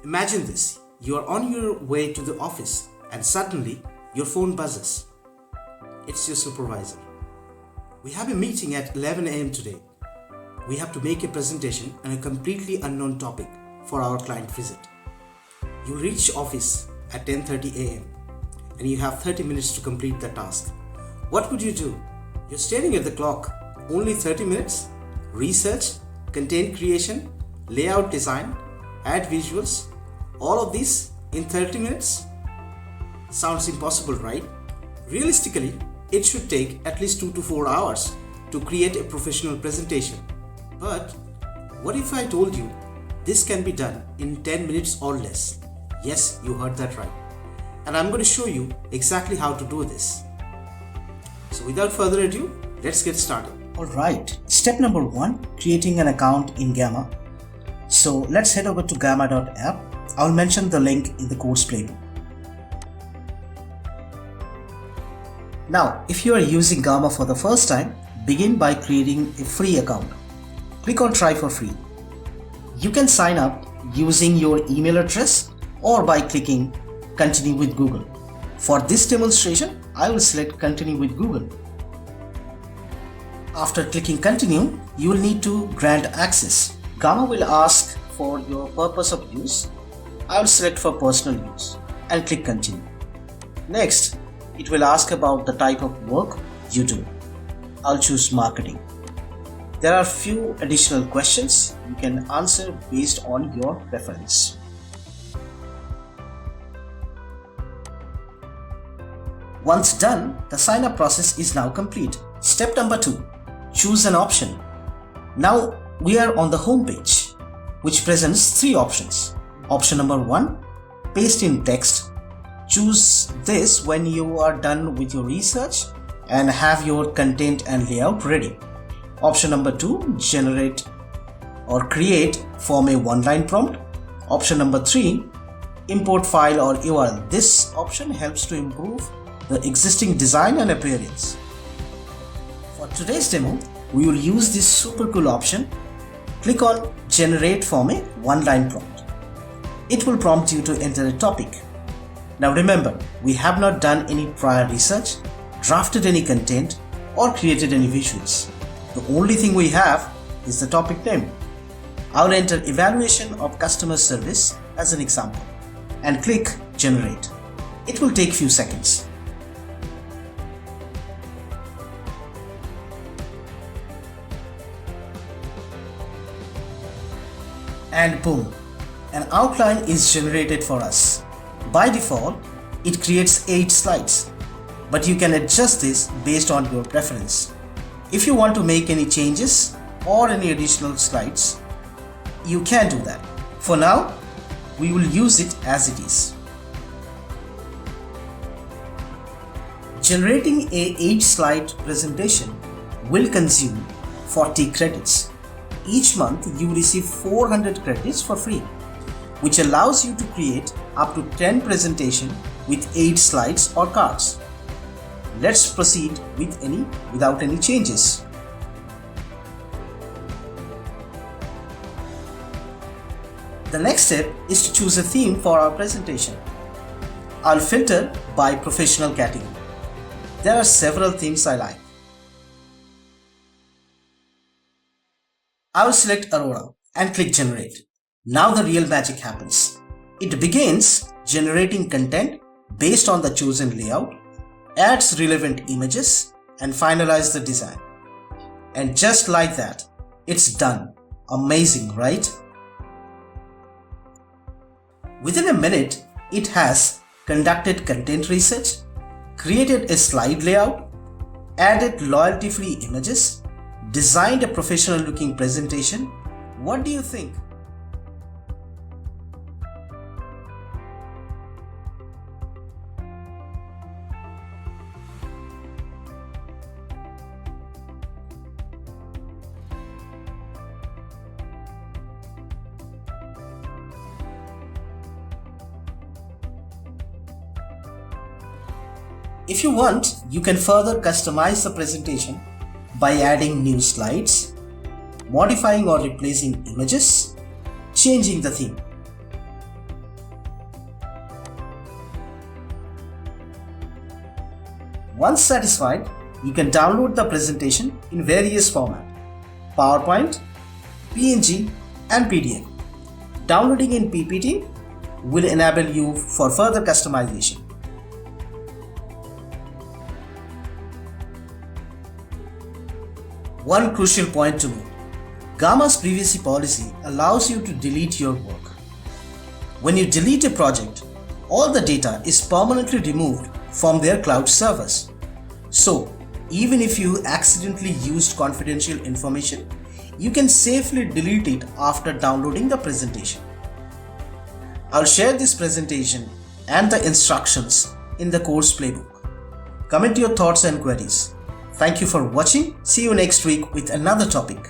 Imagine this, you are on your way to the office and suddenly your phone buzzes. It's your supervisor. We have a meeting at 11 a.m. today. We have to make a presentation on a completely unknown topic for our client visit. You reach office at 10:30 a.m. and you have 30 minutes to complete the task. What would you do? You're staring at the clock. Only 30 minutes? Research, content creation, layout design, add visuals, all of this in 30 minutes? Sounds impossible, right? Realistically, it should take at least 2 to 4 hours to create a professional presentation. But what if I told you this can be done in 10 minutes or less? Yes, you heard that right. And I'm going to show you exactly how to do this. So without further ado, let's get started. Alright, step number 1, creating an account in Gamma. So let's head over to gamma.app. I'll mention the link in the course playbook. Now, if you are using Gamma for the first time, begin by creating a free account. Click on Try for free. You can sign up using your email address or by clicking Continue with Google. For this demonstration, I will select Continue with Google. After clicking Continue, you will need to grant access. Gamma will ask for your purpose of use. I will select for personal use and click Continue. Next, it will ask about the type of work you do. I'll choose marketing. There are few additional questions you can answer based on your preference. Once done, the sign-up process is now complete. Step number 2. Choose an option. Now we are on the home page, which presents 3 options. Option number 1, paste in text. Choose this when you are done with your research and have your content and layout ready. Option number 2, generate or create from a one-line prompt. Option number 3, import file or URL. This option helps to improve the existing design and appearance. For today's demo, we will use this super cool option. Click on generate from a one-line prompt. It will prompt you to enter a topic. Now remember, we have not done any prior research, drafted any content, or created any visuals. The only thing we have is the topic name. I'll enter evaluation of customer service as an example and click generate. It will take few seconds. And boom, an outline is generated for us. By default, it creates 8 slides, but you can adjust this based on your preference. If you want to make any changes or any additional slides, you can do that. For now, we will use it as it is. Generating a 8-slide presentation will consume 40 credits. Each month you receive 400 credits for free, which allows you to create up to 10 presentations with 8 slides or cards. Let's proceed without any changes. The next step is to choose a theme for our presentation. I'll filter by professional category. There are several themes I like. I will select Aurora and click generate. Now the real magic happens. It begins generating content based on the chosen layout, adds relevant images, and finalizes the design. And just like that, it's done. Amazing, right? Within a minute, it has conducted content research, created a slide layout, added loyalty-free images, designed a professional looking presentation. What do you think? If you want, you can further customize the presentation by adding new slides, modifying or replacing images, changing the theme. Once satisfied, you can download the presentation in various formats: PowerPoint, PNG, and PDF. Downloading in PPT will enable you for further customization. One crucial point to note: Gamma's privacy policy allows you to delete your work. When you delete a project, all the data is permanently removed from their cloud servers. So, even if you accidentally used confidential information, you can safely delete it after downloading the presentation. I'll share this presentation and the instructions in the course playbook. Comment your thoughts and queries. Thank you for watching. See you next week with another topic.